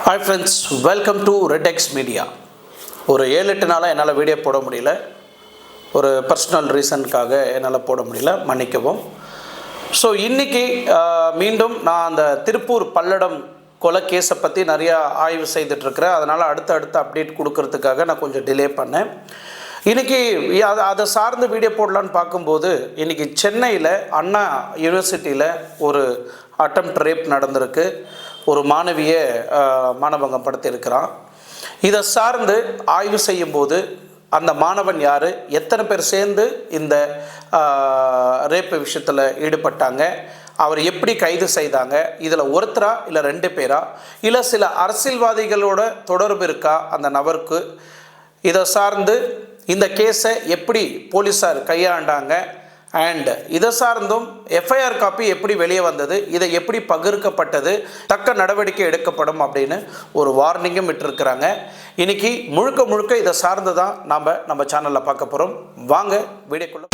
Hi friends, welcome to Redex Media. ஒரு 7-8 நாளாக என்னால் வீடியோ போட முடியல. ஒரு பர்சனல் ரீசனுக்காக என்னால் போட முடியல, மன்னிக்கவும். ஸோ இன்றைக்கி மீண்டும் நான் அந்த திருப்பூர் பல்லடம் கொலை கேஸை பற்றி நிறையா ஆய்வு செய்துட்ருக்கிறேன். அதனால் அடுத்த அப்டேட் கொடுக்கறதுக்காக நான் கொஞ்சம் டிலே பண்ணேன். இன்றைக்கி அதை சார்ந்து வீடியோ போடலான்னு பார்க்கும்போது இன்றைக்கி சென்னையில் அண்ணா யூனிவர்சிட்டியில் ஒரு அட்டெம்ப்ட் ரேப் நடந்திருக்கு. ஒரு மாணவியை மானபங்கம் படுத்தியிருக்கிறான். இதை சார்ந்து ஆய்வு செய்யும்போது அந்த மாணவன் யார், எத்தனை பேர் சேர்ந்து இந்த ரேப்பு விஷயத்தில் ஈடுபட்டாங்க, அவர் எப்படி கைது செய்தாங்க, இதில் ஒருத்தரா இல்லை 2 பேரா, இல்லை சில அரசியல்வாதிகளோட தொடர்பு இருக்கா அந்த நபருக்கு, இதை சார்ந்து இந்த கேஸை எப்படி போலீஸார் கையாண்டாங்க, அண்ட் இதை சார்ந்தும் எஃப்ஐஆர் காப்பி எப்படி வெளியே வந்தது, இதை எப்படி பகிர்க்கப்பட்டது, தக்க நடவடிக்கை எடுக்கப்படும் அப்படின்னு ஒரு வார்னிங்கும் விட்டுருக்குறாங்க. இன்றைக்கி முழுக்க இதை சார்ந்து தான் நம்ம சேனலில் பார்க்க போகிறோம். வாங்க வீடியோக்குள்ள.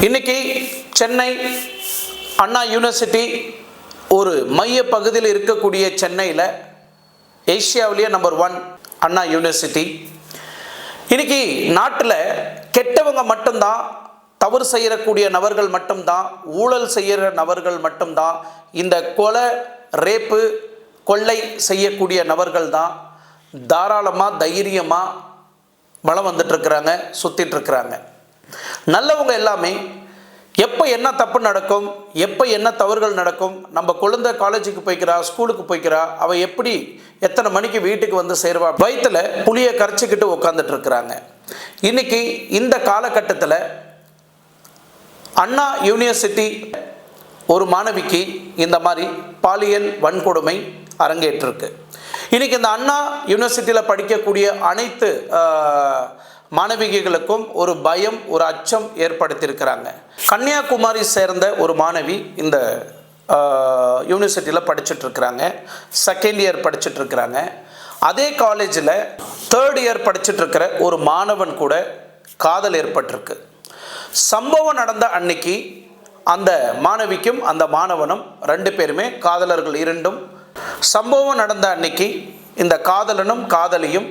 இன்றைக்கி சென்னை அண்ணா யூனிவர்சிட்டி ஒரு மைய பகுதியில் இருக்கக்கூடிய சென்னையில் ஏசியாவிலேயே நம்பர் 1 அண்ணா யூனிவர்சிட்டி. இன்றைக்கி நாட்டில் கெட்டவங்க மட்டும்தான், தவறு செய்யக்கூடிய நபர்கள் மட்டும்தான், ஊழல் செய்கிற நபர்கள் மட்டும்தான், இந்த கொலை ரேப்பு கொள்ளை செய்யக்கூடிய நபர்கள் தான் தாராளமாக தைரியமாக வளம் வந்துட்டுருக்குறாங்க, சுற்றிட்டுருக்குறாங்க. நல்லவங்க எல்லாமே எப்போ என்ன தப்பு நடக்கும், எப்போ என்ன தவறுகள் நடக்கும், நம்ம குழந்தை காலேஜுக்கு போய்க்கிறா, ஸ்கூலுக்கு போய்க்கிறா, அவள் எப்படி எத்தனை மணிக்கு வீட்டுக்கு வந்து சேருவா, வயிற்றில் புளியை கரைச்சிக்கிட்டு உட்காந்துட்டு இருக்கிறாங்க. இன்னைக்கு இந்த காலகட்டத்தில் அண்ணா யூனிவர்சிட்டி ஒரு மாணவிக்கு இந்த மாதிரி பாலியல் வன்கொடுமை அரங்கேற்றிருக்கு. இன்னைக்கு இந்த அண்ணா யூனிவர்சிட்டியில் படிக்கக்கூடிய அனைத்து மாணவிகளுக்கும் ஒரு பயம், ஒரு அச்சம் ஏற்படுத்தியிருக்கிறாங்க. கன்னியாகுமரி சேர்ந்த ஒரு மாணவி இந்த யூனிவர்சிட்டியில் படிச்சுட்ருக்கிறாங்க, செகண்ட் இயர் படிச்சுட்ருக்கிறாங்க. அதே காலேஜில் தேர்ட் இயர் படிச்சுட்ருக்கிற ஒரு மாணவன் கூட காதல் ஏற்பட்டிருக்கு. சம்பவம் நடந்த அன்னைக்கு அந்த மாணவிக்கும் அந்த மாணவனும் 2 பேருமே காதலர்கள். சம்பவம் நடந்த அன்னைக்கு இந்த காதலனும் காதலியும்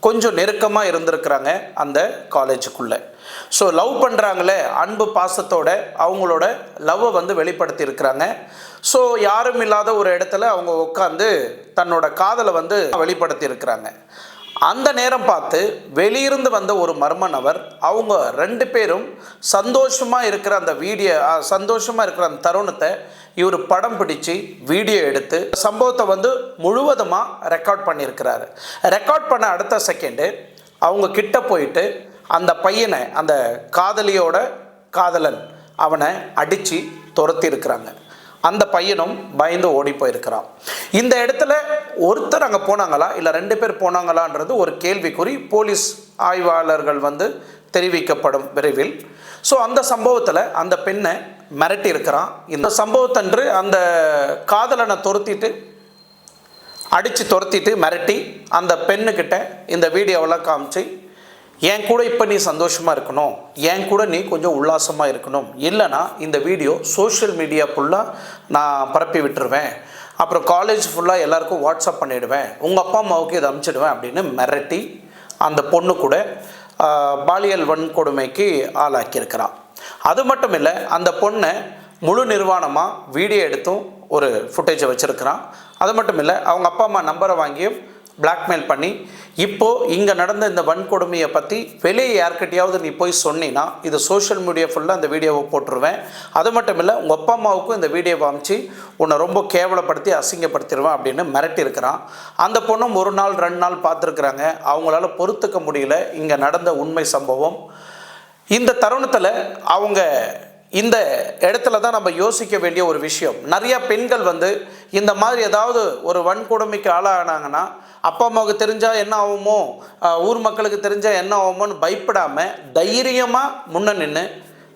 கொஞ்சம் நெருக்கமாக இருந்திருக்கிறாங்க அந்த காலேஜுக்குள்ளே. ஸோ லவ் பண்ணுறாங்களே, அன்பு பாசத்தோட அவங்களோட லவ்வை வந்து வெளிப்படுத்தி இருக்கிறாங்க. ஸோ யாரும் இல்லாத ஒரு இடத்துல அவங்க உட்காந்து தன்னோட காதலை வந்து வெளிப்படுத்தி இருக்கிறாங்க. அந்த நேரம் பார்த்து வெளியிருந்து வந்த ஒரு மர்ம நபர் அவங்க 2 பேரும் சந்தோஷமாக இருக்கிற அந்த சந்தோஷமாக இருக்கிற அந்த தருணத்தை இவர் படம் பிடிச்சு வீடியோ எடுத்து சம்பவத்தை வந்து முழுவதுமாக ரெக்கார்ட் பண்ணியிருக்கிறாரு. ரெக்கார்ட் பண்ண அடுத்த செகண்டு அவங்க கிட்ட போயிட்டு அந்த பையனை, அந்த காதலியோட காதலன், அவனை அடித்து துரத்தி இருக்கிறாங்க. அந்த பையனும் பயந்து ஓடி போயிருக்கிறான். இந்த இடத்துல ஒருத்தர் அங்கே போனாங்களா இல்லை 2 பேர் போனாங்களான்றது ஒரு கேள்விக்குறி. போலீஸ் ஆய்வாளர்கள் வந்து தெரிவிக்கப்படும் விரைவில். ஸோ அந்த சம்பவத்தில் அந்த பெண்ணை மிரட்டி இருக்கிறான். இந்த சம்பவத்தன்று அந்த காதலனை அடித்து துரத்திட்டு மிரட்டி அந்த பெண்ணுக்கிட்ட இந்த வீடியோவெல்லாம் காமிச்சு, என் கூட இப்போ நீ சந்தோஷமாக இருக்கணும், என் கூட நீ கொஞ்சம் உல்லாசமாக இருக்கணும், இல்லைனா இந்த வீடியோ சோஷியல் மீடியா ஃபுல்லாக நான் பரப்பி விட்டுருவேன், அப்புறம் காலேஜ் ஃபுல்லாக எல்லாருக்கும் வாட்ஸ்அப் பண்ணிவிடுவேன், உங்கள் அப்பா அம்மாவுக்கு இதை அனுப்பிச்சிடுவேன் அப்படின்னு மிரட்டி அந்த பொண்ணு கூட பாலியல் வன்கொடுமைக்கு ஆளாக்கியிருக்கிறான். அது மட்டும் இல்லை, அந்த பொண்ணை முழு நிர்வாணமாக வீடியோ எடுத்தும் ஒரு ஃபுட்டேஜை வச்சுருக்கிறான். அது மட்டும் இல்லை, அவங்க அப்பா அம்மா நம்பரை வாங்கியும் பிளாக்மெயில் பண்ணி, இப்போது இங்கே நடந்த இந்த வன்கொடுமையை பற்றி வெளியே யார்கிட்டையாவது நீ போய் சொன்னீன்னா இது சோஷியல் மீடியா ஃபுல்லாக அந்த வீடியோவை போட்டுருவேன், அது மட்டும் இல்லை உங்கள் அப்பா அம்மாவுக்கும் இந்த வீடியோவை அனுப்பிச்சு உன்னை ரொம்ப கேவலப்படுத்தி அசிங்கப்படுத்திடுவேன் அப்படின்னு மிரட்டி இருக்கிறான். அந்த பொண்ணும் 1 நாள் 2 நாள் பார்த்துருக்குறாங்க. அவங்களால பொறுத்துக்க முடியல இங்கே நடந்த உண்மை சம்பவம். இந்த தருணத்தில் அவங்க இந்த இடத்துல தான் நம்ம யோசிக்க வேண்டிய ஒரு விஷயம். நிறைய பெண்கள் வந்து இந்த மாதிரி ஏதாவது ஒரு வன்கொடுமைக்கு ஆளானாங்கன்னா அப்பா அம்மாவுக்கு தெரிஞ்சால் என்ன ஆகுமோ, ஊர் மக்களுக்கு தெரிஞ்சால் என்ன ஆகுமோன்னு பயப்படாமல் தைரியமாக முன்ன நின்று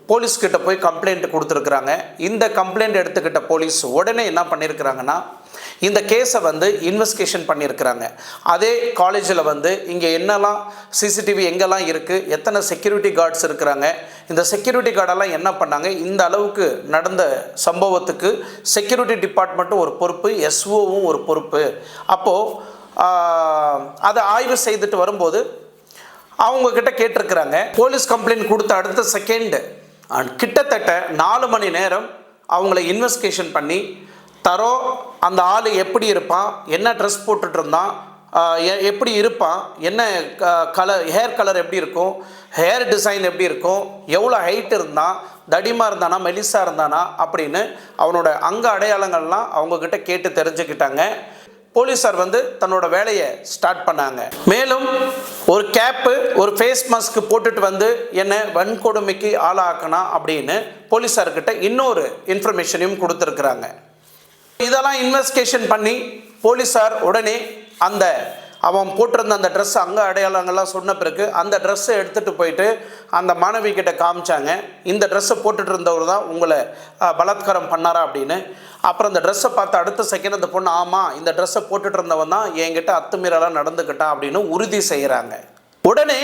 போலீஸ்கிட்ட போய் கம்ப்ளைண்ட் கொடுத்துருக்குறாங்க. இந்த கம்ப்ளைண்ட் எடுத்துக்கிட்ட போலீஸ் உடனே என்ன பண்ணியிருக்கிறாங்கன்னா இந்த கேஸை வந்து இன்வெஸ்டிகேஷன் பண்ணியிருக்கிறாங்க. அதே காலேஜில் வந்து இங்கே என்னெல்லாம் சிசிடிவி எங்கெல்லாம் இருக்குது, எத்தனை செக்யூரிட்டி கார்ட்ஸ் இருக்கிறாங்க, இந்த செக்யூரிட்டி கார்டெல்லாம் என்ன பண்ணாங்க, இந்த அளவுக்கு நடந்த சம்பவத்துக்கு செக்யூரிட்டி டிபார்ட்மெண்ட்டும் ஒரு பொறுப்பு, எஸ்ஓவும் ஒரு பொறுப்பு. அப்போது அதை ஆய்வு செய்துட்டு வரும்போது அவங்கக்கிட்ட கேட்டிருக்கிறாங்க. போலீஸ் கம்ப்ளைண்ட் கொடுத்த அடுத்த செகண்டு கிட்டத்தட்ட 4 மணி நேரம் அவங்கள இன்வெஸ்டிகேஷன் பண்ணி அந்த ஆள் எப்படி இருப்பான், என்ன ட்ரெஸ் போட்டுட்டு இருந்தான், எப்படி இருப்பான், என்ன கலர், ஹேர் கலர் எப்படி இருக்கும், ஹேர் டிசைன் எப்படி இருக்கும், எவ்வளோ ஹைட் இருந்தான், தடிமா இருந்தானா மெலிசா இருந்தானா அப்படின்னு அவனோட அங்க அடையாளங்கள்லாம் அவங்கக்கிட்ட கேட்டு தெரிஞ்சுக்கிட்டாங்க. போலீஸார் வந்து தன்னோட வேலையை ஸ்டார்ட் பண்ணாங்க. மேலும் ஒரு கேப்பு, ஒரு ஃபேஸ் மாஸ்க் போட்டுட்டு வந்து என்ன வன்கொடுமைக்கு ஆளாக்கணும் அப்படின்னு போலீஸார்கிட்ட இன்னொரு இன்ஃபர்மேஷனையும் கொடுத்துருக்குறாங்க. இதெல்லாம் இன்வெஸ்டிகேஷன் பண்ணி போலீஸார் உடனே அவன் போட்டிருந்த அந்த ட்ரெஸ் அங்கே அடையாளங்கள்லாம் சொன்ன பிறகு அந்த ட்ரெஸ்ஸை எடுத்துகிட்டு போயிட்டு அந்த மாணவி கிட்ட காமிச்சாங்க. இந்த ட்ரெஸ்ஸை போட்டுட்டு இருந்தவர் தான் உங்களை பலாத்காரம் பண்ணாரா அப்படின்னு. அப்புறம் அந்த ட்ரெஸ்ஸை பார்த்து அடுத்த செகண்ட் அந்த பொண்ணு ஆமாம் இந்த ட்ரெஸ்ஸை போட்டுட்டு இருந்தவன் தான் என்கிட்ட அத்துமீறலாம் நடந்துக்கிட்டான் அப்படின்னு உறுதி செய்கிறாங்க. உடனே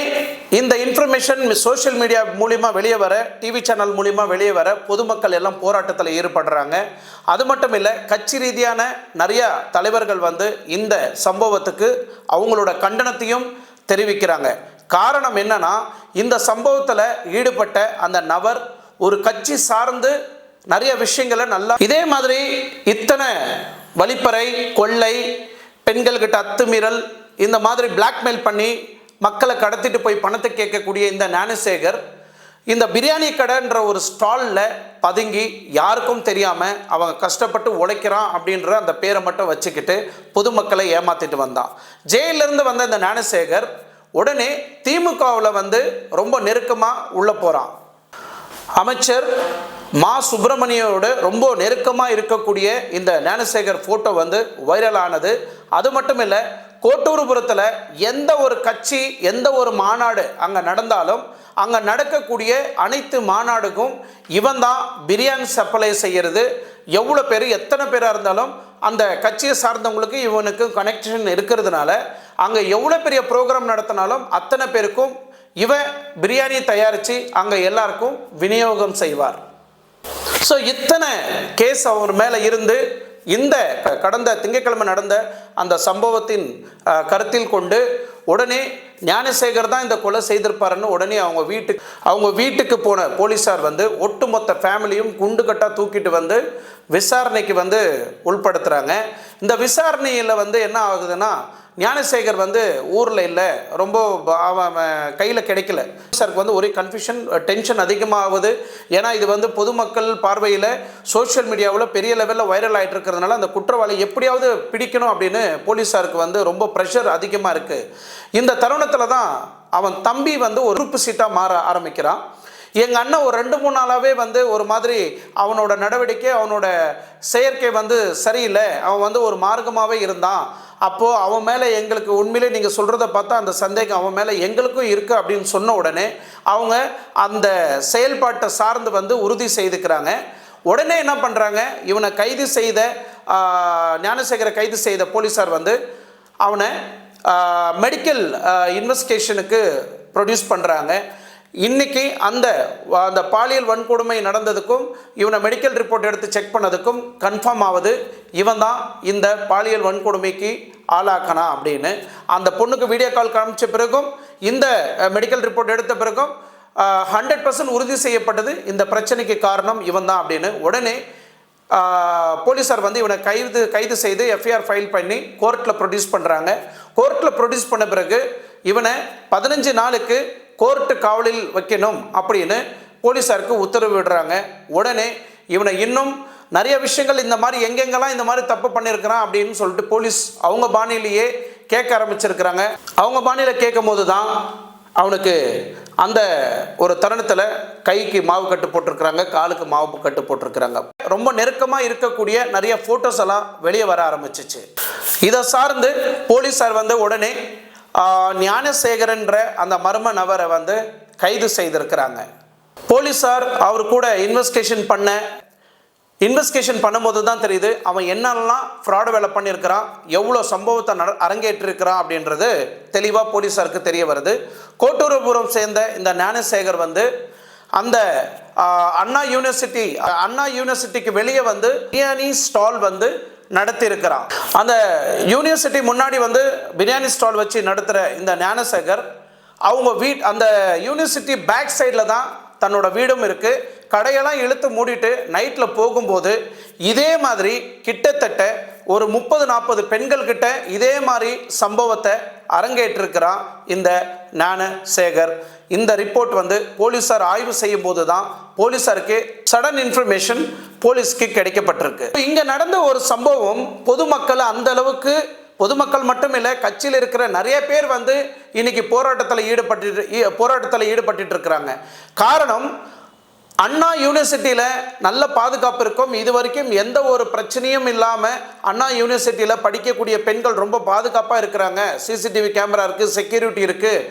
இந்த இன்ஃபர்மேஷன் சோஷியல் மீடியா மூலிமா வெளியே வர, டிவி சேனல் மூலிமா வெளியே வர பொதுமக்கள் எல்லாம் போராட்டத்தில் ஈடுபடுறாங்க. அது மட்டும் இல்லை, கட்சி ரீதியான நிறைய தலைவர்கள் வந்து இந்த சம்பவத்துக்கு அவங்களோட கண்டனத்தையும் தெரிவிக்கிறாங்க. காரணம் என்னன்னா, இந்த சம்பவத்தில் ஈடுபட்ட அந்த நபர் ஒரு கட்சி சார்ந்து நிறைய விஷயங்களை நல்லா இதே மாதிரி இத்தனை வழிப்பறை, கொள்ளை, பெண்கள்கிட்ட அத்துமீறல், இந்த மாதிரி பிளாக்மெயில் பண்ணி மக்களை கடத்திட்டு போய் பணத்தை கேட்கக்கூடிய இந்த ஞானசேகர் இந்த பிரியாணி கடைன்ற ஒரு ஸ்டாலில் பதுங்கி யாருக்கும் தெரியாமல் அவங்க கஷ்டப்பட்டு உழைக்கிறான் அப்படின்ற அந்த பேரை மட்டும் வச்சுக்கிட்டு பொதுமக்களை ஏமாற்றிட்டு வந்தான். ஜெயிலிருந்து வந்த இந்த ஞானசேகர் உடனே திமுகவில் வந்து ரொம்ப நெருக்கமாக உள்ள போகிறான். அமைச்சர் மா சுப்பிரமணியோட ரொம்ப நெருக்கமாக இருக்கக்கூடிய இந்த ஞானசேகர் ஃபோட்டோ வந்து வைரல் ஆனது. அது மட்டும் இல்லை, கோட்டூர்புரத்தில் எந்த ஒரு கட்சி, எந்த ஒரு மாநாடு அங்கே நடந்தாலும் அங்கே நடக்கக்கூடிய அனைத்து மாநாடுக்கும் இவன் தான் பிரியாணி சப்ளை செய்கிறது. எவ்வளோ பேர், எத்தனை பேராக இருந்தாலும் அந்த கட்சியை சார்ந்தவங்களுக்கு இவனுக்கு கனெக்ஷன் இருக்கிறதுனால அங்கே எவ்வளோ பெரிய ப்ரோக்ராம் நடத்தினாலும் அத்தனை பேருக்கும் இவன் பிரியாணி தயாரித்து அங்கே எல்லாருக்கும் விநியோகம் செய்வார். ஸோ இத்தனை கேஸ் அவர் மேலே இருந்து இந்த கடந்த திங்கட்கிழமை நடந்த அந்த சம்பவத்தின் கருத்தில் கொண்டு உடனே ஞானசேகர் தான் இந்த கொலை செய்திருப்பாருன்னு உடனே அவங்க வீட்டுக்கு போன போலீஸார் வந்து ஒட்டுமொத்த ஃபேமிலியும் குண்டு கட்டாக தூக்கிட்டு வந்து விசாரணைக்கு வந்து உள்படுத்துகிறாங்க. இந்த விசாரணையில் வந்து என்ன ஆகுதுன்னா, ஞானசேகர் வந்து ஊரில் இல்லை, ரொம்ப அவன் கையில் கிடைக்கல. சாருக்கு வந்து ஒரே கன்ஃபியூஷன், டென்ஷன் அதிகமாகுது. ஏன்னா இது வந்து பொதுமக்கள் பார்வையில் சோஷியல் மீடியாவில் பெரிய லெவலில் வைரல் ஆகிட்டு இருக்கிறதுனால அந்த குற்றவாளி எப்படியாவது பிடிக்கணும் அப்படின்னு போலீஸாருக்கு வந்து ரொம்ப ப்ரெஷர் அதிகமாக இருக்குது. இந்த தருணத்தில் தான் அவன் தம்பி வந்து ஒரு உறுப்பு சீட்டாக மாற ஆரம்பிக்கிறான். எங்கள் அண்ணன் ஒரு 2-3 நாளாகவே வந்து ஒரு மாதிரி அவனோட நடவடிக்கை, அவனோட செயற்கை வந்து சரியில்லை, அவன் வந்து ஒரு மார்க்கமாகவே இருந்தான். அப்போது அவன் மேலே எங்களுக்கு உண்மையிலே நீங்கள் சொல்கிறத பார்த்தா அந்த சந்தேகம் அவன் மேலே எங்களுக்கும் இருக்குது அப்படின்னு சொன்ன உடனே அவங்க அந்த செயல்பாட்டை சார்ந்து வந்து உறுதி செய்துக்கிறாங்க. உடனே என்ன பண்ணுறாங்க, இவனை கைது செய்த ஞானசேகரை கைது செய்த போலீஸார் வந்து அவனை மெடிக்கல் இன்வெஸ்டிகேஷனுக்கு ப்ரொடியூஸ் பண்ணுறாங்க. இன்றைக்கி அந்த பாலியல் வன்கொடுமை நடந்ததுக்கும் இவனை மெடிக்கல் ரிப்போர்ட் எடுத்து செக் பண்ணதுக்கும் கன்ஃபார்ம் ஆகுது இவன் தான் இந்த பாலியல் வன்கொடுமைக்கு ஆளாக்கனா அப்படின்னு. அந்த பொண்ணுக்கு வீடியோ கால் காமிச்ச பிறகும் இந்த மெடிக்கல் ரிப்போர்ட் எடுத்த பிறகும் 100% உறுதி செய்யப்பட்டது இந்த பிரச்சனைக்கு காரணம் இவன் தான் அப்படின்னு. உடனே போலீஸார் வந்து இவனை கைது செய்து எஃப்ஐஆர் ஃபைல் பண்ணி கோர்ட்டில் ப்ரொடியூஸ் பண்ணுறாங்க. கோர்ட்டில் ப்ரொடியூஸ் பண்ண பிறகு இவனை 15 நாளுக்கு கோர்ட்டு காவலில் வைக்கணும் அப்படின்னு போலீஸாருக்கு உத்தரவு விடுறாங்க. உடனே இவனை இன்னும் நிறைய விஷயங்கள் இந்த மாதிரி எங்கெங்கெல்லாம் இந்த மாதிரி தப்பு பண்ணியிருக்கிறான் அப்படின்னு சொல்லிட்டு போலீஸ் அவங்க பாணியிலேயே கேட்க ஆரம்பிச்சிருக்கிறாங்க. அவங்க பாணியில் கேட்கும் போது தான் அவனுக்கு அந்த ஒரு தருணத்தில் கைக்கு மாவு கட்டு போட்டிருக்கிறாங்க, காலுக்கு மாவு கட்டு போட்டிருக்கிறாங்க. ரொம்ப நெருக்கமாக இருக்கக்கூடிய நிறைய ஃபோட்டோஸ் எல்லாம் வெளியே வர ஆரம்பிச்சிச்சு. இதை சார்ந்து போலீஸார் உடனே ஞானசேகரன்ற அந்த மர்ம நபரை கைது செய்திருக்கிறாங்க. போலீஸார் அவர் கூட இன்வெஸ்டிகேஷன் பண்ணும்போது தான் தெரியுது அவன் என்னெல்லாம் ஃப்ராடு வேலை பண்ணியிருக்கிறான், எவ்வளோ சம்பவத்தை அரங்கேற்றிருக்கிறான் அப்படின்றது தெளிவாக போலீஸாருக்கு தெரிய வருது. கோட்டூரபுரம் சேர்ந்த இந்த ஞானசேகர் அந்த அண்ணா யூனிவர்சிட்டிக்கு வெளியே பிரியாணி ஸ்டால் நடத்தியிருக்கிறான். அந்த யூனிவர்சிட்டி முன்னாடி பிரியாணி ஸ்டால் வச்சு நடத்துகிற இந்த ஞானசேகர் அவங்க அந்த யூனிவர்சிட்டி பேக் சைடில் தான் தன்னோட வீடும் இருக்குது. கடையெல்லாம் இழுத்து மூடிட்டு நைட்டில் போகும்போது இதே மாதிரி கிட்டத்தட்ட ஒரு 30-40 பெண்கள் கிட்ட இதே மாதிரி சம்பவத்தை அரங்கேற்றிருக்கிறான் இந்த ஞானசேகர். இந்த ரிப்போர்ட் போலீஸார் ஆய்வு செய்யும் போது தான் போலீஸாருக்கு சடன் இன்ஃபர்மேஷன் போலீஸ்க்கு கிடைக்கப்பட்டிருக்கு. இங்கே நடந்த ஒரு சம்பவம் பொதுமக்கள் அந்த அளவுக்கு, பொதுமக்கள் மட்டும் இல்லை, கட்சியில் இருக்கிற நிறைய பேர் இன்னைக்கு போராட்டத்தில் ஈடுபட்டு இருக்கிறாங்க. காரணம், அண்ணா யூனிவர்சிட்டியில் நல்ல பாதுகாப்பு இருக்கும். இது வரைக்கும் எந்த ஒரு பிரச்சனையும் இல்லாமல் அண்ணா யூனிவர்சிட்டியில் படிக்கக்கூடிய பெண்கள் ரொம்ப பாதுகாப்பாக இருக்கிறாங்க. சிசிடிவி கேமரா இருக்குது, செக்யூரிட்டி இருக்குது.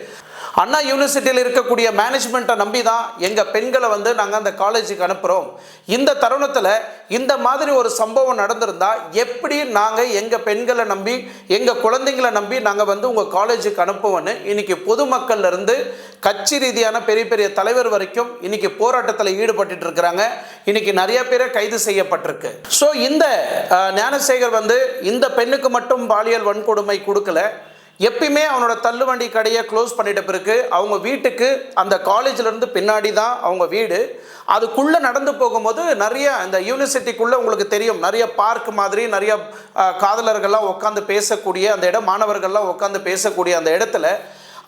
அண்ணா யூனிவர்சிட்டியில் இருக்கக்கூடிய மேனேஜ்மெண்ட்டை நம்பி தான் எங்கள் பெண்களை நாங்கள் அந்த காலேஜுக்கு அனுப்புகிறோம். இந்த தருணத்தில் இந்த மாதிரி ஒரு சம்பவம் நடந்திருந்தால் எப்படி நாங்கள் எங்கள் பெண்களை நம்பி, எங்கள் குழந்தைங்களை நம்பி நாங்கள் உங்கள் காலேஜுக்கு அனுப்புவோன்னு இன்னைக்கு பொதுமக்கள்லேருந்து கட்சி ரீதியான பெரிய பெரிய தலைவர் வரைக்கும் இன்னைக்கு போராட்டத்தில் ஈடுபட்டு இருக்கிறாங்க. இன்னைக்கு நிறைய பேரை கைது செய்யப்பட்டிருக்கு. ஸோ இந்த ஞானசேகர் இந்த பெண்ணுக்கு மட்டும் பாலியல் வன்கொடுமை கொடுக்கல. எப்பயுமே அவனோட தள்ளுவண்டி கடையை க்ளோஸ் பண்ணிட்ட பிறகு அவங்க வீட்டுக்கு அந்த காலேஜ்லேருந்து பின்னாடி தான் அவங்க வீடு. அதுக்குள்ளே நடந்து போகும்போது நிறைய இந்த யூனிவர்சிட்டிக்குள்ளே உங்களுக்கு தெரியும், நிறைய பார்க் மாதிரி நிறைய காதலர்கள்லாம் உட்காந்து பேசக்கூடிய அந்த இடம், மாணவர்கள்லாம் உட்காந்து பேசக்கூடிய அந்த இடத்துல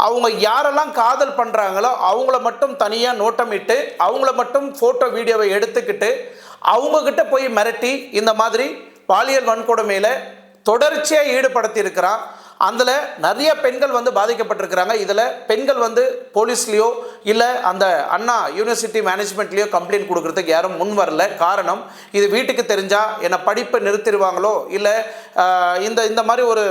அவங்க யாரெல்லாம் காதல் பண்ணுறாங்களோ அவங்கள மட்டும் தனியாக நோட்டமிட்டு அவங்கள மட்டும் ஃபோட்டோ வீடியோவை எடுத்துக்கிட்டு அவங்கக்கிட்ட போய் மிரட்டி இந்த மாதிரி பாலியல் வன்கொடுமையில் தொடர்ச்சியாக ஈடுபடுத்தி இருக்கிறான். அதில் நிறைய பெண்கள் பாதிக்கப்பட்டிருக்கிறாங்க. இதில் பெண்கள் போலீஸ்லேயோ இல்லை அந்த அண்ணா யூனிவர்சிட்டி மேனேஜ்மெண்ட்லேயோ கம்ப்ளைண்ட் கொடுக்குறதுக்கு யாரும் முன் வரல. காரணம், இது வீட்டுக்கு தெரிஞ்சால் என்னை படிப்பை நிறுத்திடுவாங்களோ, இல்லை இந்த மாதிரி ஒரு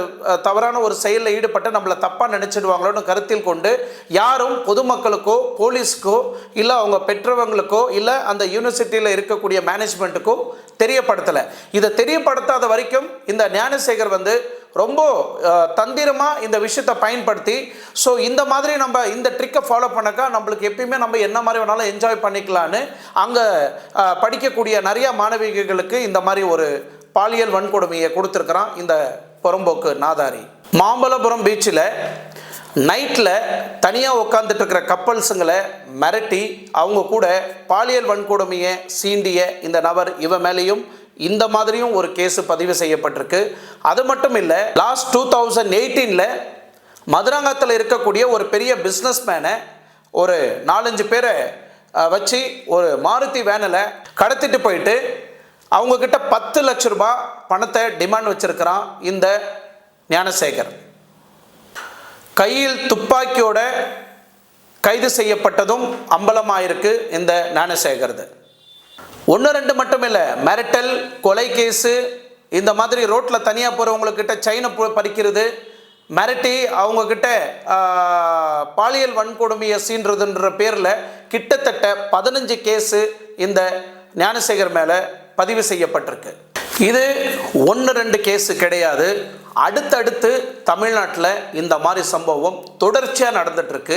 தவறான ஒரு செயலில் ஈடுபட்டு நம்மளை தப்பாக நினச்சிடுவாங்களோன்னு கருத்தில் கொண்டு யாரும் பொதுமக்களுக்கோ போலீஸ்க்கோ இல்லை அவங்க பெற்றவங்களுக்கோ இல்லை அந்த யூனிவர்சிட்டியில் இருக்கக்கூடிய மேனேஜ்மெண்ட்டுக்கோ தெரியப்படுத்தலை. இதை தெரியப்படுத்தாத வரைக்கும் இந்த ஞானசேகர் ரொம்ப தந்திரமாக இந்த விஷயத்தை பயன்படுத்தி, ஸோ இந்த மாதிரி நம்ம இந்த ட்ரிக்கை ஃபாலோ பண்ணக்கா நம்மளுக்கு எப்பயுமே நம்ம என்ன மாதிரி வேணாலும் என்ஜாய் பண்ணிக்கலான்னு அங்கே படிக்கக்கூடிய நிறைய மாணவிகளுக்கு இந்த மாதிரி ஒரு பாலியல் வன்கொடுமையை கொடுத்துருக்குறான் இந்த புறம்போக்கு நாதாரி. மாமல்லபுரம் பீச்சில் நைட்டில் தனியாக உட்காந்துட்டு இருக்கிற கப்பல்ஸுங்களை மிரட்டி அவங்க கூட பாலியல் வன்கொடுமையை சீண்டிய இந்த நபர், இவன் மேலேயும் இந்த மாதிரியும் ஒரு கேஸ் பதிவு செய்யப்பட்டிருக்கு. அது மட்டும் இல்லை, லாஸ்ட் 2018 மதுராங்கத்தில் இருக்கக்கூடிய ஒரு பெரிய பிஸ்னஸ் மேனை ஒரு 4-5 பேரை வச்சு ஒரு மாருதி வேனில் கடத்திட்டு போயிட்டு அவங்கக்கிட்ட 10 லட்ச ரூபாய் பணத்தை டிமாண்ட் வச்சிருக்கிறான் இந்த ஞானசேகர். கையில் துப்பாக்கியோட கைது செய்யப்பட்டதும் அம்பலமாயிருக்கு இந்த ஞானசேகர். 1-2 மட்டும் இல்லை, மிரட்டல், கொலை கேஸு, இந்த மாதிரி ரோட்டில் தனியாக போகிறவங்கக்கிட்ட செயினை பறிக்கிறது, மிரட்டி அவங்கக்கிட்ட பாலியல் வன்கொடுமையை சீன்றதுன்ற பேரில் கிட்டத்தட்ட 15 கேஸு இந்த ஞானசேகர் மேலே பதிவு செய்யப்பட்டிருக்கு. இது 1-2 கேஸு கிடையாது. அடுத்தடுத்து தமிழ்நாட்டில் இந்த மாதிரி சம்பவம் தொடர்ச்சியாக நடந்துட்டுருக்கு.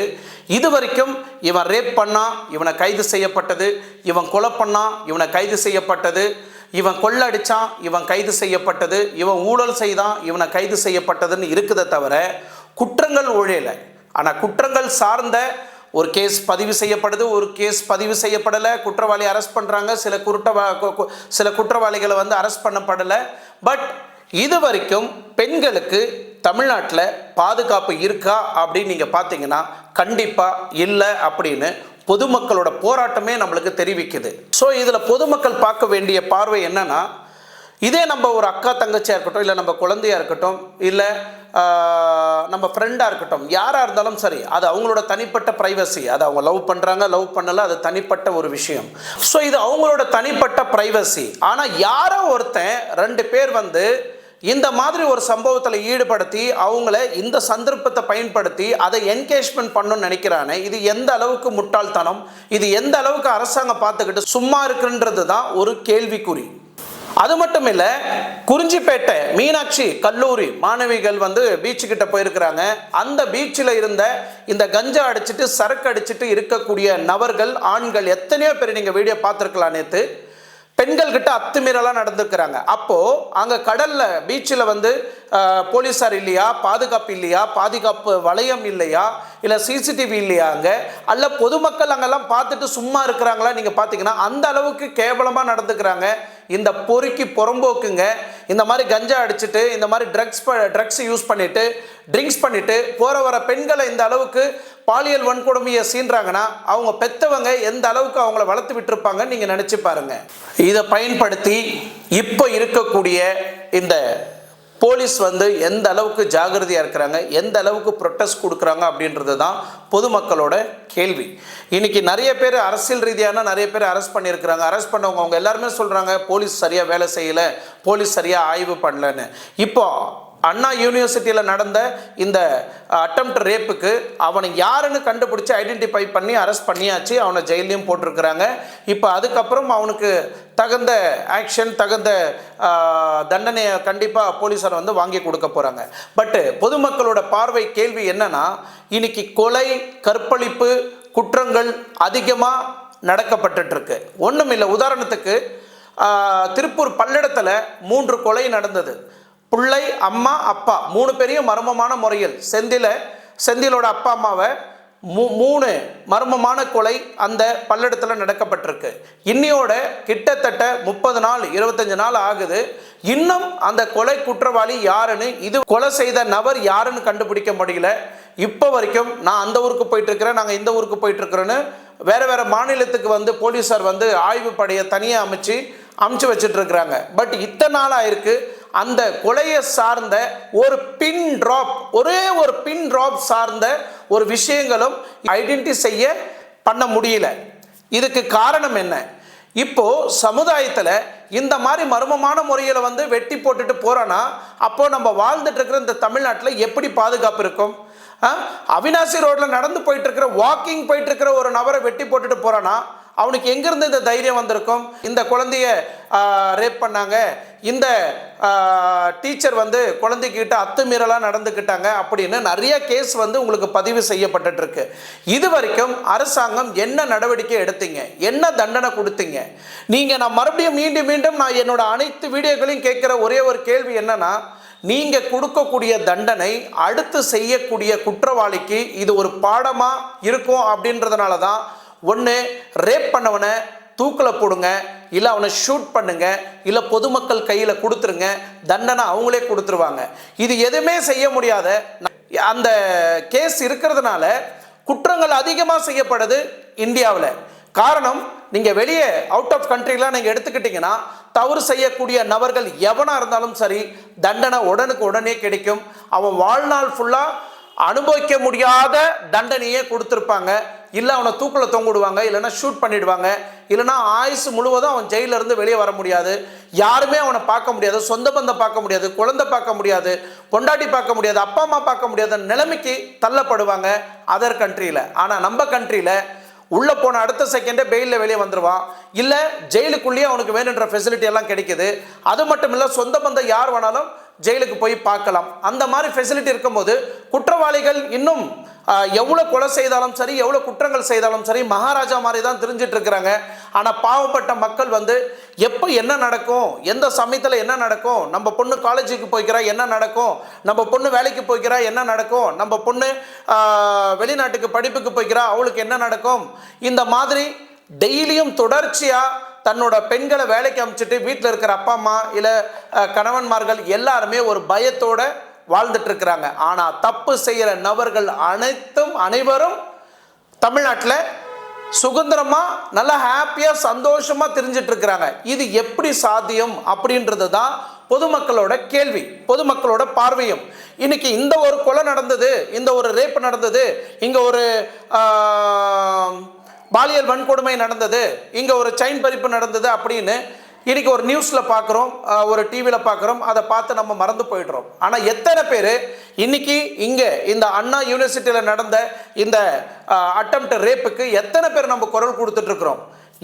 இது வரைக்கும் இவன் ரேப் பண்ணா இவனை கைது செய்யப்பட்டது, இவன் கொலை பண்ணா இவனை கைது செய்யப்பட்டது, இவன் கொள்ளடிச்சான் இவன் கைது செய்யப்பட்டது, இவன் ஊழல் செய்தான் இவனை கைது செய்யப்பட்டதுன்னு இருக்குதே தவிர குற்றங்கள் ஒழியலை. ஆனால் குற்றங்கள் சார்ந்த ஒரு கேஸ் பதிவு செய்யப்படுது, ஒரு கேஸ் பதிவு செய்யப்படலை, குற்றவாளி அரெஸ்ட் பண்ணுறாங்க, சில குற்றவாளிகளை அரெஸ்ட் பண்ணப்படலை. பட் இது வரைக்கும் பெண்களுக்கு தமிழ்நாட்டில் பாதுகாப்பு இருக்கா அப்படின்னு நீங்கள் பார்த்தீங்கன்னா கண்டிப்பாக இல்லை அப்படின்னு பொதுமக்களோட போராட்டமே நம்மளுக்கு தெரிவிக்குது. ஸோ இதில் பொதுமக்கள் பார்க்க வேண்டிய பார்வை என்னன்னா, இதே நம்ம ஒரு அக்கா தங்கச்சியாக இருக்கட்டும், இல்லை நம்ம குழந்தையாக இருக்கட்டும், இல்லை நம்ம ஃப்ரெண்டாக இருக்கட்டும், யாராக இருந்தாலும் சரி, அது அவங்களோட தனிப்பட்ட ப்ரைவசி. அது அவங்க லவ் பண்ணுறாங்க, லவ் பண்ணலை, அது தனிப்பட்ட ஒரு விஷயம். ஸோ இது அவங்களோட தனிப்பட்ட ப்ரைவசி. ஆனால் யாரோ ஒருத்தன் 2 பேர் வந்து இந்த மாதிரி ஒரு சம்பவத்தில் ஈடுபடுத்தி அவங்கள இந்த சந்தர்ப்பத்தை பயன்படுத்தி அதை என்கேஜ்மெண்ட் பண்ணணும்னு நினைக்கிறானே, இது எந்த அளவுக்கு முட்டாள்தனம், இது எந்த அளவுக்கு அரசாங்கம் பார்த்துக்கிட்டு சும்மா இருக்குன்றது தான் ஒரு கேள்விக்குறி. அது மட்டும் இல்லை, குறிஞ்சிப்பேட்டை மீனாட்சி கல்லூரி மாணவிகள் வந்து பீச்சுக்கிட்ட போயிருக்கிறாங்க. அந்த பீச்சில் இருந்த இந்த கஞ்சா அடிச்சுட்டு சரக்கு அடிச்சுட்டு இருக்கக்கூடிய நபர்கள், ஆண்கள் எத்தனையோ பேர் நீங்கள் வீடியோ பார்த்துருக்கலாம். நேற்று பெண்கள்கிட்ட அத்துமீறலாம் நடந்துக்கிறாங்க. அப்போது அங்கே கடலில் பீச்சில் வந்து போலீஸார் இல்லையா, பாதுகாப்பு இல்லையா, பாதுகாப்பு வளையம் இல்லையா, இல்லை சிசிடிவி இல்லையா அங்கே, அல்ல பொதுமக்கள் அங்கெல்லாம் பார்த்துட்டு சும்மா இருக்கிறாங்களா? நீங்கள் பார்த்தீங்கன்னா அந்த அளவுக்கு கேவலமாக நடந்துக்கிறாங்க. இந்த பொறுக்கி புறம்போக்குங்க இந்த மாதிரி கஞ்சா அடிச்சுட்டு, இந்த மாதிரி ட்ரக்ஸ் யூஸ் பண்ணிட்டு, ட்ரிங்க்ஸ் பண்ணிட்டு போகிற வர பெண்களை இந்த அளவுக்கு பாலியல் வன்கொடுமையை சீன்றாங்கன்னா அவங்க பெற்றவங்க எந்த அளவுக்கு அவங்கள வளர்த்து விட்டுருப்பாங்கன்னு நீங்கள் நினச்சி பாருங்க. இதை பயன்படுத்தி இப்போ இருக்கக்கூடிய இந்த போலீஸ் வந்து எந்த அளவுக்கு ஜாகிரதையாக இருக்கிறாங்க, எந்த அளவுக்கு ப்ரொட்டஸ்ட் கொடுக்குறாங்க அப்படின்றது தான் பொதுமக்களோட கேள்வி. இன்னைக்கு நிறைய பேர் அரசியல் ரீதியான நிறைய பேர் அரெஸ்ட் பண்ணியிருக்கிறாங்க. அரெஸ்ட் பண்ணவங்க அவங்க எல்லாருமே சொல்கிறாங்க போலீஸ் சரியாக வேலை செய்யலை, போலீஸ் சரியாக ஆய்வு பண்ணலன்னு. இப்போ அண்ணா யூனிவர்சிட்டியில் நடந்த இந்த அட்டெம்ப்ட் ரேப்புக்கு அவனை யாருன்னு கண்டுபிடிச்சி ஐடென்டிஃபை பண்ணி அரெஸ்ட் பண்ணியாச்சு. அவனை ஜெயிலையும் போட்டிருக்கிறாங்க. இப்போ அதுக்கப்புறம் அவனுக்கு தகுந்த ஆக்ஷன், தகுந்த தண்டனையை கண்டிப்பாக போலீஸார் வந்து வாங்கி கொடுக்க போகிறாங்க. பட்டு பொதுமக்களோட பார்வை கேள்வி என்னன்னா, இன்னைக்கு கொலை, கற்பழிப்பு குற்றங்கள் அதிகமாக நடக்கப்பட்டுருக்கு. ஒன்றும் இல்லை, உதாரணத்துக்கு திருப்பூர் பல்லடத்தில் 3 கொலை நடந்தது. பிள்ளை, அம்மா, அப்பா 3 பேரையும் மர்மமான முறையில் செந்திலோட அப்பா அம்மாவை 3 மர்மமான கொலை அந்த பல்லடத்தில் நடக்கப்பட்டிருக்கு. இன்னையோட கிட்டத்தட்ட 30 நாள் 25 நாள் ஆகுது. இன்னும் அந்த கொலை குற்றவாளி யாருன்னு, இது கொலை செய்த நபர் யாருன்னு கண்டுபிடிக்க முடியல. இப்போ வரைக்கும் நான் அந்த ஊருக்கு போயிட்டு இருக்கிறேன், நாங்கள் இந்த ஊருக்கு போயிட்டு இருக்கிறோன்னு வேறு மாநிலத்துக்கு வந்து போலீஸார் வந்து ஆய்வு படையை தனியாக அமுச்சு வச்சுட்டு இருக்கிறாங்க. பட் இத்தனை நாளாக இருக்கு அந்த கொலையை சார்ந்த ஒரு பின் ட்ராப் சார்ந்த ஒரு விஷயங்களும் ஐடென்டிஃபை செய்ய பண்ண முடியல. இதுக்கு காரணம் என்ன? இப்போ சமுதாயத்தில் இந்த மாதிரி மர்மமான முறையில் வந்து வெட்டி போட்டுட்டு போறோன்னா அப்போ நம்ம வாழ்ந்துட்டு இருக்கிற இந்த தமிழ்நாட்டில் எப்படி பாதுகாப்பு இருக்கும்? அவினாசி ரோட்ல நடந்து போயிட்டு இருக்கிற, வாக்கிங் போயிட்டு இருக்கிற ஒரு நபரை வெட்டி போட்டுட்டு போறானா அவனுக்கு எங்கிருந்து இந்த தைரியம் வந்திருக்கும்? இந்த குழந்தைய ரேப் பண்ணாங்க, இந்த டீச்சர் வந்து குழந்தைகிட்ட அத்துமீறலாம் நடந்துக்கிட்டாங்க அப்படின்னு நிறைய கேஸ் வந்து உங்களுக்கு பதிவு செய்யப்பட்டு இருக்கு. இது வரைக்கும் அரசாங்கம் என்ன நடவடிக்கை எடுத்தீங்க? என்ன தண்டனை கொடுத்தீங்க? நீங்க நான் மறுபடியும் மீண்டும் நான் என்னோட அனைத்து வீடியோக்களையும் கேட்கிற ஒரே ஒரு கேள்வி என்னன்னா, நீங்க கொடுக்கக்கூடிய தண்டனை அடுத்து செய்யக்கூடிய குற்றவாளிக்கு இது ஒரு பாடமா இருக்கும் அப்படின்றதுனால தான் ஒன்று ரேப் பண்ணவனை தூக்கில் போடுங்க, இல்லை அவனை ஷூட் பண்ணுங்க, இல்லை பொதுமக்கள் கையில் கொடுத்துருங்க, தண்டனை அவங்களே கொடுத்துருவாங்க. இது எதுவுமே செய்ய முடியாத அந்த கேஸ் இருக்கிறதுனால குற்றங்கள் அதிகமாக செய்யப்படுது இந்தியாவில். காரணம், நீங்கள் வெளியே அவுட் ஆஃப் கண்ட்ரிலாம் நீங்கள் எடுத்துக்கிட்டிங்கன்னா தவறு செய்யக்கூடிய நபர்கள் எவனாக இருந்தாலும் சரி தண்டனை உடனே கிடைக்கும். அவன் வாழ்நாள் ஃபுல்லாக அனுபவிக்க முடியாத தண்டனையே கொடுத்துருப்பாங்க. இல்லை அவனை தூக்கில் தொங்கிடுவாங்க, இல்லைன்னா ஷூட் பண்ணிடுவாங்க, இல்லைன்னா ஆயுசு முழுவதும் அவன் ஜெயிலிருந்து வெளியே வர முடியாது. யாருமே அவனை பார்க்க முடியாது, சொந்த பந்தம் பார்க்க முடியாது, குழந்தை பார்க்க முடியாது, பொண்டாட்டி பார்க்க முடியாது, அப்பா அம்மா பார்க்க முடியாத நிலைமைக்கு தள்ளப்படுவாங்க அதர் கண்ட்ரியில். ஆனால் நம்ம கண்ட்ரியில் உள்ளே போன அடுத்த செகண்டே பெயிலில் வெளியே வந்துடுவான், இல்லை ஜெயிலுக்குள்ளேயே அவனுக்கு வேணுன்ற ஃபெசிலிட்டி எல்லாம் கிடைக்குது. அது மட்டும் இல்லை, சொந்த பந்தம் யார் வேணாலும் ஜெயிலுக்கு போய் பார்க்கலாம். அந்த மாதிரி ஃபெசிலிட்டி இருக்கும்போது குற்றவாளிகள் இன்னும் எவ்வளோ கொலை செய்தாலும் சரி, எவ்வளோ குற்றங்கள் செய்தாலும் சரி மகாராஜா மாதிரி தான் தெரிஞ்சிட்டு இருக்கிறாங்க. ஆனால் பாவப்பட்ட மக்கள் வந்து எப்போ என்ன நடக்கும், எந்த சமயத்தில் என்ன நடக்கும், நம்ம பொண்ணு காலேஜுக்கு போய்க்கிறா என்ன நடக்கும், நம்ம பொண்ணு வேலைக்கு போய்க்கிறா என்ன நடக்கும், நம்ம பொண்ணு வெளிநாட்டுக்கு படிப்புக்கு போய்க்கிறா அவளுக்கு என்ன நடக்கும், இந்த மாதிரி டெய்லியும் தொடர்ச்சியாக தன்னோட பெண்களை வேலைக்கு அமைச்சிட்டு வீட்டில் இருக்கிற அப்பா அம்மா இல்லை கணவன்மார்கள் எல்லாருமே ஒரு பயத்தோட வாழ்ந்துட்டு இருக்கிறாங்க. ஆனால் தப்பு செய்கிற நபர்கள் அனைவரும் தமிழ்நாட்டில் சுதந்திரமாக நல்லா ஹாப்பியாக சந்தோஷமாக தெரிஞ்சிட்டு இருக்கிறாங்க. இது எப்படி சாத்தியம் அப்படின்றது தான் பொதுமக்களோட கேள்வி, பொதுமக்களோட பார்வையும். இன்னைக்கு இந்த ஒரு கொலை நடந்தது, இந்த ஒரு ரேப் நடந்தது, இங்கே ஒரு பாலியல் வன்கொடுமை நடந்தது, இங்கே ஒரு செயின் பறிப்பு நடந்தது அப்படின்னு இன்றைக்கி ஒரு நியூஸில் பார்க்குறோம், ஒரு டிவியில் பார்க்குறோம், அதை பார்த்து நம்ம மறந்து போயிடுறோம். ஆனால் எத்தனை பேர் இன்றைக்கி இங்கே இந்த அண்ணா யூனிவர்சிட்டியில் நடந்த இந்த அட்டெம்ப்ட் ரேப்புக்கு எத்தனை பேர் நம்ம குரல் கொடுத்துட்ருக்குறோம்?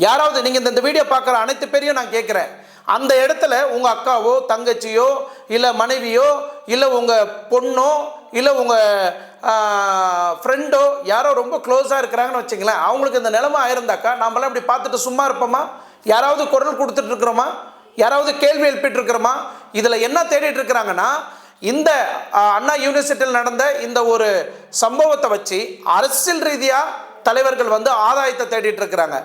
யாராவது நீங்கள் இந்த வீடியோ பார்க்குற அனைத்து பேரையும் நான் கேட்குறேன், அந்த இடத்துல உங்கள் அக்காவோ தங்கச்சியோ இல்லை மனைவியோ இல்லை உங்கள் பொண்ணோ இல்லை உங்கள் ஃப்ரெண்டோ யாரோ ரொம்ப க்ளோஸாக இருக்கிறாங்கன்னு வச்சுங்களேன், அவங்களுக்கு இந்த நிலைமை ஆயிருந்தாக்கா நம்மளாம் இப்படி பார்த்துட்டு சும்மா இருப்போமா? யாராவது குரல் கொடுத்துட்டு இருக்கிறோமா? யாராவது கேள்வி எழுப்பிட்டு இருக்கிறோமா? இதில் என்ன தேடிட்டு இருக்கிறாங்கன்னா, இந்த அண்ணா யூனிவர்சிட்டியில் நடந்த இந்த ஒரு சம்பவத்தை வச்சு அரசியல் ரீதியாக தலைவர்கள் வந்து ஆதாயத்தை தேடிட்டு இருக்கிறாங்க.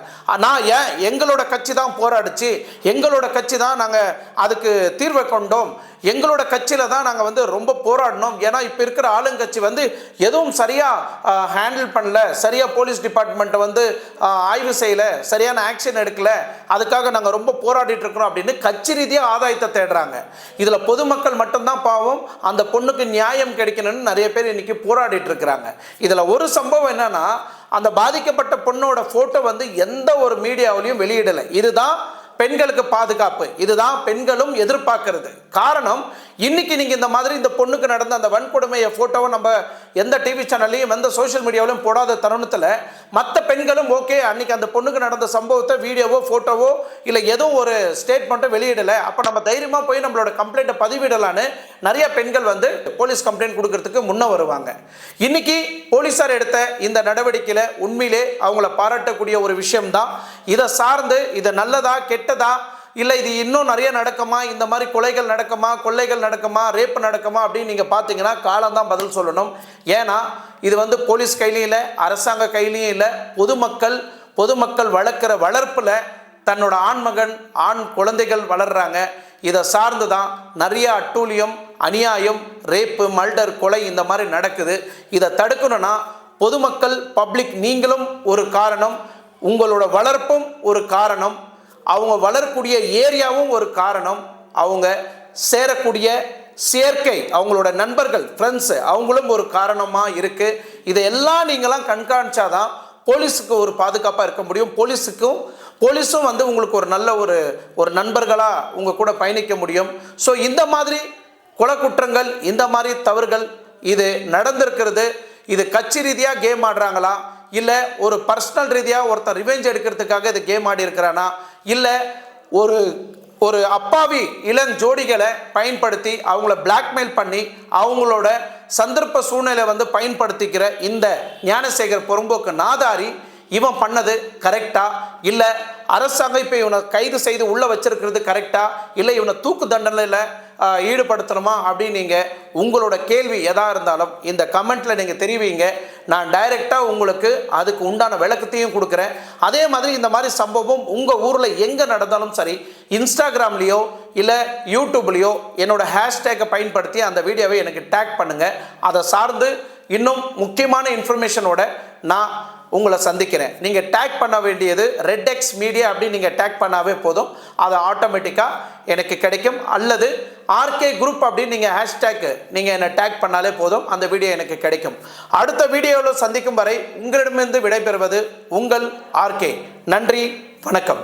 நான் ஏன் எங்களோட கட்சி தான் போராடிச்சு, எங்களோட கட்சி தான் நாங்கள் அதுக்கு தீர்வை கொண்டோம், எங்களோட கட்சியில் தான் நாங்கள் வந்து ரொம்ப போராடினோம், ஏன்னா இப்போ இருக்கிற ஆளுங்கட்சி வந்து எதுவும் சரியாக ஹேண்டில் பண்ணல, சரியாக போலீஸ் டிபார்ட்மெண்ட்டை வந்து ஆய்வு செய்யலை, சரியான ஆக்ஷன் எடுக்கல, அதுக்காக நாங்கள் ரொம்ப போராடிட்டு இருக்கிறோம் அப்படின்னு கட்சி ரீதியாக ஆதாயத்தை தேடுறாங்க. இதில் பொதுமக்கள் மட்டும்தான் பாவம், அந்த பொண்ணுக்கு நியாயம் கிடைக்கணும்னு நிறைய பேர் இன்னைக்கு போராடிட்டு இருக்கிறாங்க. இதில் ஒரு சம்பவம் என்னன்னா, அந்த பாதிக்கப்பட்ட பொண்ணோட போட்டோ வந்து எந்த ஒரு மீடியாவிலையும் வெளியிடலை. இதுதான் பெண்களுக்கு பாதுகாப்பு, இதுதான் பெண்களும் எதிர்பார்க்கிறது. காரணம், இன்னைக்கு நீங்கள் இந்த மாதிரி இந்த பொண்ணுக்கு நடந்த அந்த வன்கொடுமையை ஃபோட்டோவை நம்ம எந்த டிவி சேனல்லையும் எந்த சோஷியல் மீடியாவிலும் போடாத தருணத்தில் மற்ற பெண்களும் ஓகே அன்னைக்கு அந்த பொண்ணுக்கு நடந்த சம்பவத்தை வீடியோவோ ஃபோட்டோவோ இல்லை எதுவும் ஒரு ஸ்டேட்மெண்ட்டோ வெளியிடலை, அப்போ நம்ம தைரியமாக போய் நம்மளோட கம்ப்ளைண்ட்டை பதிவிடலான்னு நிறைய பெண்கள் வந்து போலீஸ் கம்ப்ளைண்ட் கொடுக்கறதுக்கு முன்னே வருவாங்க. இன்னைக்கு போலீஸார் எடுத்த இந்த நடவடிக்கையில் உண்மையிலே அவங்கள பாராட்டக்கூடிய ஒரு விஷயம்தான். இதை சார்ந்து இது நல்லதா கெட்டதா, இல்லை இது இன்னும் நிறைய நடக்குமா, இந்த மாதிரி கொலைகள் நடக்குமா, கொள்ளைகள் நடக்குமா, ரேப்பு நடக்குமா அப்படின்னு நீங்கள் பார்த்தீங்கன்னா காலம்தான் பதில் சொல்லணும். ஏன்னா இது வந்து போலீஸ் கையிலையும் இல்லை, அரசாங்க கையிலையும் இல்லை, பொதுமக்கள் வளர்க்குற வளர்ப்பில் தன்னோட ஆண்மகன் ஆண் குழந்தைகள் வளர்கிறாங்க. இதை சார்ந்து தான் நிறைய அட்டூழியம், அநியாயம், ரேப்பு, மர்டர், கொலை இந்த மாதிரி நடக்குது. இதை தடுக்கணும்னா பொதுமக்கள், பப்ளிக் நீங்களும் ஒரு காரணம், உங்களோட வளர்ப்பும் ஒரு காரணம், அவங்க வளரக்கூடிய ஏரியாவும் ஒரு காரணம், அவங்க சேரக்கூடிய சேர்க்கை, அவங்களோட நண்பர்கள், ஃப்ரெண்ட்ஸு அவங்களும் ஒரு காரணமாக இருக்குது. இதையெல்லாம் நீங்களாம் கண்காணிச்சாதான் போலீஸுக்கு ஒரு பாதுகாப்பாக இருக்க முடியும். போலீஸும் வந்து உங்களுக்கு ஒரு நல்ல ஒரு நண்பர்களாக உங்கள் கூட பயணிக்க முடியும். ஸோ இந்த மாதிரி கொலை குற்றங்கள், இந்த மாதிரி தவறுகள் இது நடந்திருக்கிறது. இது கட்சி ரீதியாக கேம் ஆடுறாங்களா, இல்லை ஒரு பர்சனல் ரீதியாக ஒருத்தர் ரிவெஞ்ச் எடுக்கிறதுக்காக இது கேம் ஆடி இருக்கிறானா, இல்லை ஒரு அப்பாவி இளம் ஜோடிகளை பயன்படுத்தி அவங்கள பிளாக்மெயில் பண்ணி அவங்களோட சந்தர்ப்ப சூழ்நிலை வந்து பயன்படுத்திக்கிற இந்த ஞானசேகர் புறம்போக்கு நாதாரி இவன் பண்ணது கரெக்டா, இல்லை அரசாங்கம் இப்போ இவனை கைது செய்து உள்ளே வச்சிருக்கிறது கரெக்டா, இல்லை இவனை தூக்கு தண்டனையில் ஈடுபடுத்தணுமா அப்படின்னு நீங்கள் உங்களோட கேள்வி எதாக இருந்தாலும் இந்த கமெண்ட்டில் நீங்கள் தெரிவிங்க. நான் டைரெக்டாக உங்களுக்கு அதுக்கு உண்டான விளக்கத்தையும் கொடுக்குறேன். அதே மாதிரி இந்த மாதிரி சம்பவம் உங்கள் ஊரில் எங்கே நடந்தாலும் சரி, இன்ஸ்டாகிராம்லேயோ இல்லை யூடியூப்லேயோ என்னோடய ஹேஷ்டேக்கை பயன்படுத்தி அந்த வீடியோவை எனக்கு டேக் பண்ணுங்கள். அதை சார்ந்து இன்னும் முக்கியமான இன்ஃபர்மேஷனோட நான் உங்களை சந்திக்கிறேன். நீங்கள் டேக் பண்ண வேண்டியது ரெட்எக்ஸ் மீடியா அப்படின்னு நீங்கள் டேக் பண்ணாவே போதும், அது ஆட்டோமேட்டிக்காக எனக்கு கிடைக்கும். அல்லது ஆர்கே குரூப் அப்படின்னு நீங்கள் ஹேஷ்டேக் நீங்கள் என்னை டேக் பண்ணாலே போதும், அந்த வீடியோ எனக்கு கிடைக்கும். அடுத்த வீடியோவில் சந்திக்கும் வரை உங்களிடமிருந்து விடைபெறுவது உங்கள் ஆர்கே. நன்றி, வணக்கம்.